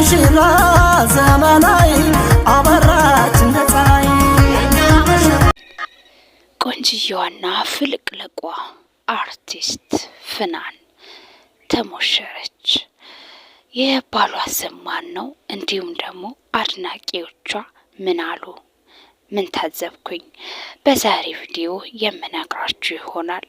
ሙሽራ ዘመናዊ አበራች እንደ ፀሐይ ቆንጅየዋና ፍልቅልቋ አርቲስት ፍናን ተሞሸረች። የባሏ ስም ማን ነው? እንዲሁም ደግሞ አድናቂዎቿ ምን አሉ? ምን ታዘብኩኝ? በዛሬ ቪዲዮ የምነግራችሁ ይሆናል።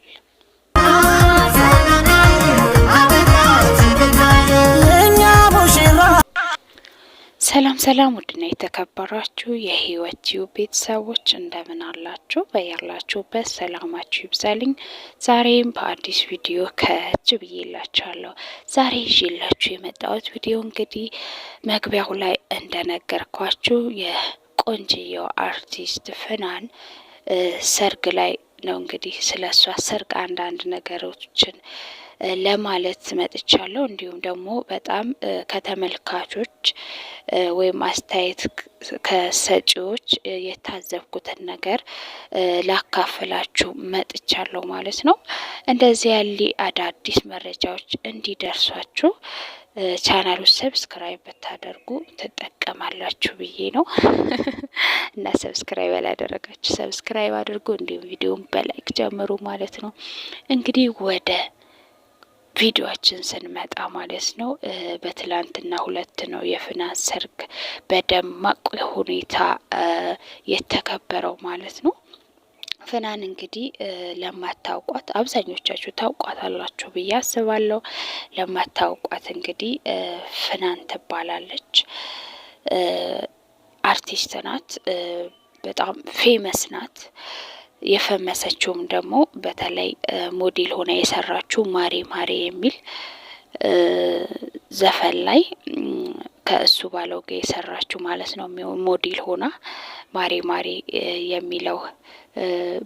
ሰላም ሰላም፣ ውድና የተከበራችሁ የህይወት ቲዩብ ቤተሰቦች እንደምን አላችሁ? በያላችሁበት ሰላማችሁ ይብዛልኝ። ዛሬም በአዲስ ቪዲዮ ከች ብዬላችኋለሁ። ዛሬ ይዤላችሁ የመጣሁት ቪዲዮ እንግዲህ መግቢያው ላይ እንደነገርኳችሁ የቆንጅየው አርቲስት ፍናን ሰርግ ላይ ነው። እንግዲህ ስለሷ ሰርግ አንዳንድ ነገሮችን ለማለት መጥቻለሁ። እንዲሁም ደግሞ በጣም ከተመልካቾች ወይም አስተያየት ከሰጪዎች የታዘብኩትን ነገር ላካፍላችሁ መጥቻለሁ ማለት ነው። እንደዚህ ያለ አዳዲስ መረጃዎች እንዲደርሷችሁ ቻናሉ ሰብስክራይብ ብታደርጉ ትጠቀማላችሁ ብዬ ነው እና ሰብስክራይብ ያላደረጋችሁ ሰብስክራይብ አድርጉ። እንዲሁም ቪዲዮውን በላይክ ጀምሩ ማለት ነው። እንግዲህ ወደ ቪዲዮአችን ስንመጣ ማለት ነው በትላንትና ሁለት ነው የፍናን ሰርግ በደማቅ ሁኔታ የተከበረው ማለት ነው። ፍናን እንግዲህ ለማታውቋት አብዛኞቻችሁ ታውቋታላችሁ ብዬ አስባለሁ። ለማታውቋት እንግዲህ ፍናን ትባላለች። አርቲስት ናት። በጣም ፌመስ ናት። የፈመሰችውም ደግሞ በተለይ ሞዴል ሆና የሰራችው ማሬ ማሬ የሚል ዘፈን ላይ ከእሱ ባለው ጋር የሰራችው ማለት ነው። ሞዴል ሆና ማሬ ማሬ የሚለው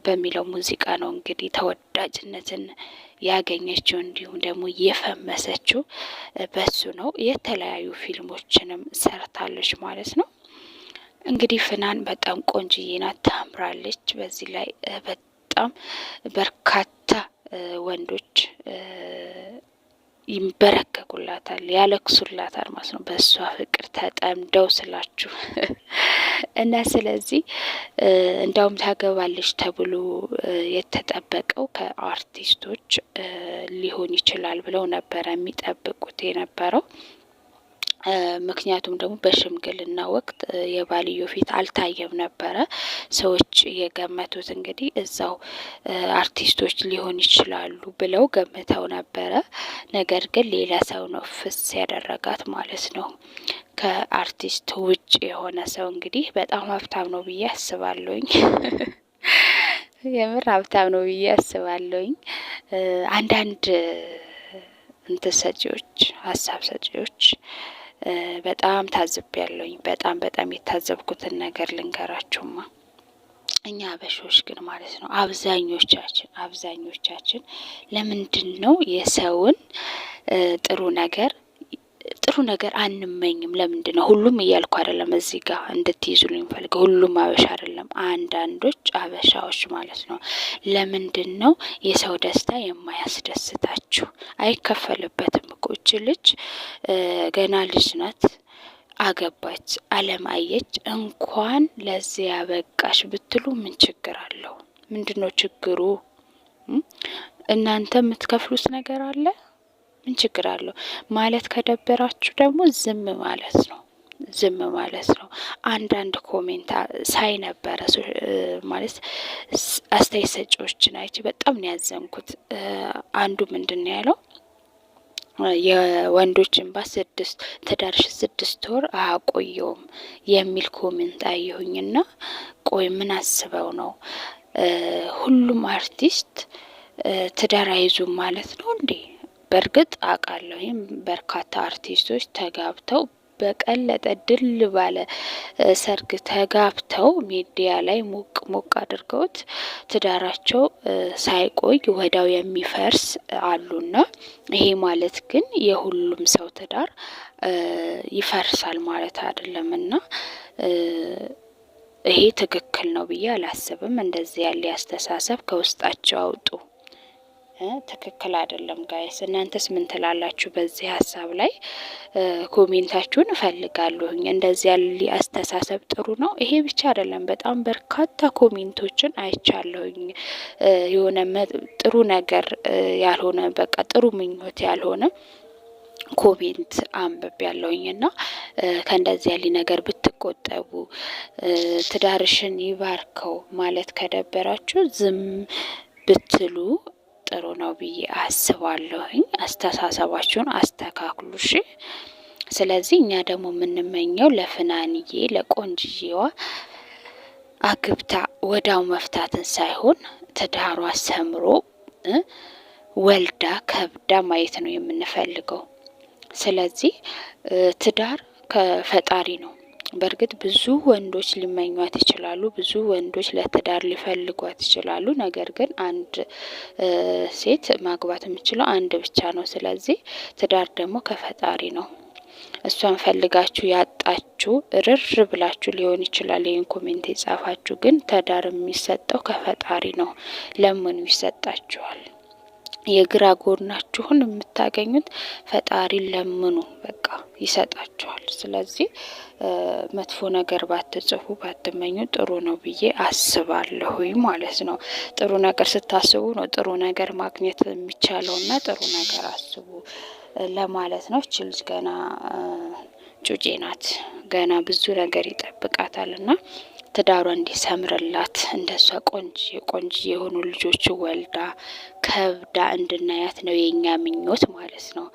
በሚለው ሙዚቃ ነው እንግዲህ ተወዳጅነትን ያገኘችው። እንዲሁም ደግሞ የፈመሰችው በሱ ነው። የተለያዩ ፊልሞችንም ሰርታለች ማለት ነው። እንግዲህ ፍናን በጣም ቆንጅዬ ናት፣ ታምራለች። በዚህ ላይ በጣም በርካታ ወንዶች ይንበረከኩላታል፣ ያለቅሱላታል ማለት ነው። በእሷ ፍቅር ተጠምደው ስላችሁ እና ስለዚህ እንዳውም ታገባለች ተብሎ የተጠበቀው ከአርቲስቶች ሊሆን ይችላል ብለው ነበረ የሚጠብቁት የነበረው። ምክንያቱም ደግሞ በሽምግልና ወቅት የባልዮ ፊት አልታየም ነበረ። ሰዎች የገመቱት እንግዲህ እዛው አርቲስቶች ሊሆን ይችላሉ ብለው ገምተው ነበረ። ነገር ግን ሌላ ሰው ነው ፍስ ያደረጋት ማለት ነው። ከአርቲስት ውጭ የሆነ ሰው እንግዲህ በጣም ሀብታም ነው ብዬ አስባለሁኝ። የምር ሀብታም ነው ብዬ አስባለሁኝ። አንዳንድ እንትን ሰጪዎች፣ ሀሳብ ሰጪዎች በጣም ታዝቤያለሁኝ። በጣም የታዘብኩትን ነገር ልንገራችሁማ። እኛ አበሾች ግን ማለት ነው አብዛኞቻችን ለምንድን ነው የሰውን ጥሩ ነገር አንመኝም? ለምንድን ነው? ሁሉም እያልኩ አይደለም፣ እዚህ ጋር እንድትይዙልኝ ፈልገው፣ ሁሉም አበሻ አይደለም፣ አንዳንዶች አበሻዎች ማለት ነው። ለምንድን ነው የሰው ደስታ የማያስደስታችሁ? አይከፈልበትም እኮ። እች ልጅ ገና ልጅ ናት፣ አገባች፣ አለም አየች። እንኳን ለዚህ ያበቃሽ ብትሉ ምን ችግር አለው? ምንድን ነው ችግሩ? እናንተ የምትከፍሉት ነገር አለ? ምን ችግር አለው? ማለት ከደበራችሁ ደግሞ ዝም ማለት ነው። አንዳንድ ኮሜንት ሳይ ነበረ ማለት አስተያየት ሰጪዎችን አይቼ በጣም ነው ያዘንኩት። አንዱ ምንድን ነው ያለው? የወንዶች እንባ ትዳርሽ 6 ወር አያቆየውም የሚል ኮሜንት አየሁኝና ቆይ ምን አስበው ነው? ሁሉም አርቲስት ትዳር አይዙም ማለት ነው እንዴ? በእርግጥ አውቃለሁም በርካታ አርቲስቶች ተጋብተው በቀለጠ ድል ባለ ሰርግ ተጋብተው ሚዲያ ላይ ሞቅ አድርገውት ትዳራቸው ሳይቆይ ወዳው የሚፈርስ አሉና፣ ይሄ ማለት ግን የሁሉም ሰው ትዳር ይፈርሳል ማለት አይደለምና ይሄ ትክክል ነው ብዬ አላስብም። እንደዚህ ያለ አስተሳሰብ ከውስጣቸው አውጡ። ትክክል አይደለም። ጋይስ እናንተስ ምን ትላላችሁ በዚህ ሀሳብ ላይ? ኮሜንታችሁን እፈልጋለሁኝ። እንደዚህ ያለ አስተሳሰብ ጥሩ ነው? ይሄ ብቻ አይደለም፣ በጣም በርካታ ኮሜንቶችን አይቻለሁኝ። የሆነ ጥሩ ነገር ያልሆነ በቃ ጥሩ ምኞት ያልሆነ ኮሜንት አንብቤ ያለሁኝና ከእንደዚህ ያለ ነገር ብትቆጠቡ፣ ትዳርሽን ይባርከው ማለት ከደበራችሁ ዝም ብትሉ ጥሩ ነው ብዬ አስባለሁኝ። አስተሳሰባችሁን አስተካክሉ እሺ። ስለዚህ እኛ ደግሞ የምንመኘው ለፍናንዬ ለቆንጅዬዋ አግብታ ወዳው መፍታትን ሳይሆን ትዳሯ ሰምሮ ወልዳ ከብዳ ማየት ነው የምንፈልገው። ስለዚህ ትዳር ከፈጣሪ ነው። በእርግጥ ብዙ ወንዶች ሊመኟት ይችላሉ፣ ብዙ ወንዶች ለትዳር ሊፈልጓት ይችላሉ። ነገር ግን አንድ ሴት ማግባት የምችለው አንድ ብቻ ነው። ስለዚህ ትዳር ደግሞ ከፈጣሪ ነው። እሷን ፈልጋችሁ ያጣችሁ ርር ብላችሁ ሊሆን ይችላል ይህን ኮሜንት የጻፋችሁ፣ ግን ትዳር የሚሰጠው ከፈጣሪ ነው። ለምኑ ይሰጣችኋል። የግራ ጎናችሁን የምታገኙት ፈጣሪ ለምኑ፣ በቃ ይሰጣችኋል። ስለዚህ መጥፎ ነገር ባትጽፉ ባትመኙ ጥሩ ነው ብዬ አስባለሁ ማለት ነው። ጥሩ ነገር ስታስቡ ነው ጥሩ ነገር ማግኘት የሚቻለውና ጥሩ ነገር አስቡ ለማለት ነው። እቺ ልጅ ገና ጩጬ ናት፣ ገና ብዙ ነገር ይጠብቃታልና ትዳሯ እንዲሰምርላት እንደሷ ቆንጆ የሆኑ ልጆች ወልዳ ከብዳ እንድናያት ነው የኛ ምኞት ማለት ነው።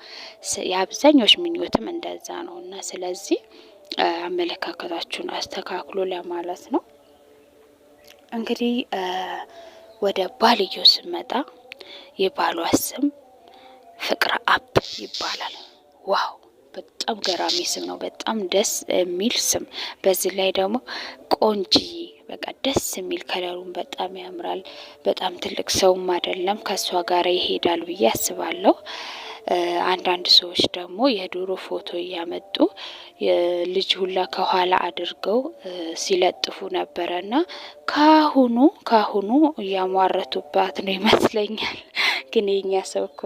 የአብዛኞች ምኞትም እንደዛ ነው። እና ስለዚህ አመለካከታችሁን አስተካክሉ ለማለት ነው። እንግዲህ ወደ ባልየው ስመጣ የባሏ ስም ፍቅረ አብ ይባላል። ዋው በጣም ገራሚ ስም ነው። በጣም ደስ የሚል ስም። በዚህ ላይ ደግሞ ቆንጅዬ በቃ ደስ የሚል ከለሩን በጣም ያምራል። በጣም ትልቅ ሰውም አይደለም፣ ከሷ ጋር ይሄዳል ብዬ አስባለሁ። አንዳንድ ሰዎች ደግሞ የድሮ ፎቶ እያመጡ ልጅ ሁላ ከኋላ አድርገው ሲለጥፉ ነበረና ካሁኑ እያሟረቱባት ነው ይመስለኛል። ግን የኛ ሰው እኮ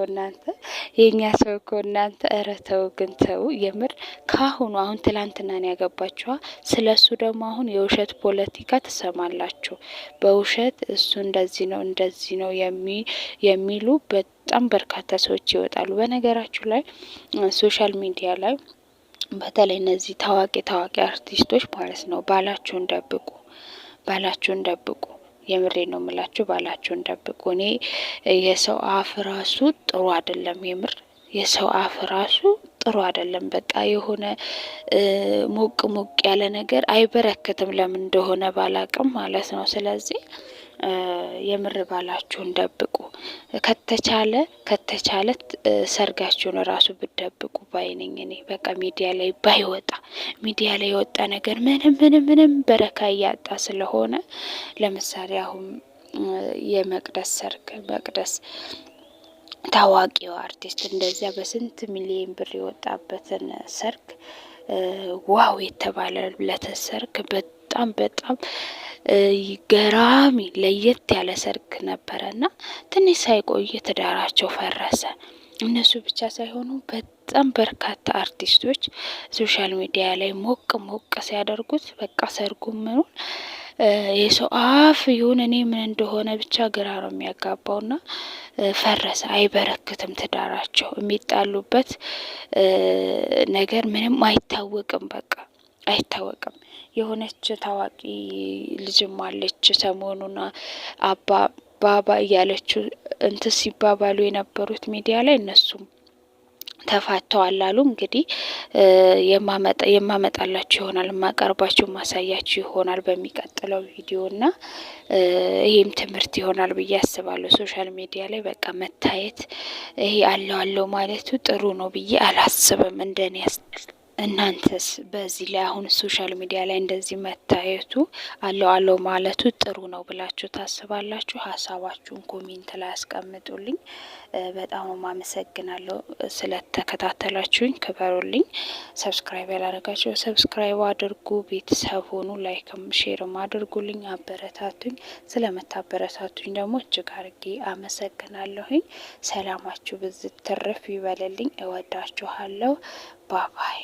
እናንተ ኧረ ተው ግን ተው የምር ካሁኑ አሁን ትላንትናን ያገባችኋ ስለሱ ደግሞ አሁን የውሸት ፖለቲካ ትሰማላችሁ። በውሸት እሱ እንደዚህ ነው የሚሉ በጣም በርካታ ሰዎች ይወጣሉ። በነገራችሁ ላይ ሶሻል ሚዲያ ላይ በተለይ እነዚህ ታዋቂ አርቲስቶች ማለት ነው ባላችሁን ደብቁ። የምሬ ነው የምላችሁ፣ ባላችሁን ደብቁ። እኔ የሰው አፍ ራሱ ጥሩ አይደለም። የምር የሰው አፍ ራሱ ጥሩ አይደለም። በቃ የሆነ ሞቅ ያለ ነገር አይበረክትም። ለምን እንደሆነ ባላቅም ማለት ነው። ስለዚህ የምር ባላችሁን ደብቁ። ከተቻለ ሰርጋችሁን ራሱ ብትደብቁ ባይነኝ እኔ። በቃ ሚዲያ ላይ ባይወጣ፣ ሚዲያ ላይ የወጣ ነገር ምንም በረካ እያጣ ስለሆነ፣ ለምሳሌ አሁን የመቅደስ ሰርግ መቅደስ ታዋቂው አርቲስት እንደዚያ በስንት ሚሊዮን ብር የወጣበትን ሰርግ ዋው የተባለለትን ሰርግ በጣም ገራሚ ለየት ያለ ሰርግ ነበረና ትንሽ ሳይቆይ ትዳራቸው ፈረሰ። እነሱ ብቻ ሳይሆኑ በጣም በርካታ አርቲስቶች ሶሻል ሚዲያ ላይ ሞቅ ሲያደርጉት በቃ ሰርጉ ምኑን የሰው አፍ ይሁን እኔ ምን እንደሆነ ብቻ ግራ ነው የሚያጋባውና ፈረሰ። አይበረክትም ትዳራቸው። የሚጣሉበት ነገር ምንም አይታወቅም። በቃ አይታወቅም። የሆነች ታዋቂ ልጅም አለች ሰሞኑና ባባ እያለችው እንትን ሲባባሉ የነበሩት ሚዲያ ላይ እነሱም ተፋተዋል አሉ። እንግዲህ የማመጣላችሁ ይሆናል፣ የማቀርባችሁ ማሳያችሁ ይሆናል በሚቀጥለው ቪዲዮና ይሄም ትምህርት ይሆናል ብዬ አስባለሁ። ሶሻል ሚዲያ ላይ በቃ መታየት ይሄ አለው ማለቱ ጥሩ ነው ብዬ አላስብም። እናንተስ በዚህ ላይ አሁን ሶሻል ሚዲያ ላይ እንደዚህ መታየቱ አለው ማለቱ ጥሩ ነው ብላችሁ ታስባላችሁ? ሀሳባችሁን ኮሜንት ላይ አስቀምጡልኝ። በጣም አመሰግናለሁ ስለተከታተላችሁኝ፣ ክበሩልኝ። ሰብስክራይብ ያላደረጋችሁ ሰብስክራይብ አድርጉ፣ ቤተሰብ ሆኑ፣ ላይክም ሼርም አድርጉልኝ፣ አበረታቱኝ። ስለምታበረታቱኝ ደግሞ እጅግ አርጌ አመሰግናለሁኝ። ሰላማችሁ ብዝት ትርፍ ይበልልኝ። እወዳችኋለሁ። ባባይ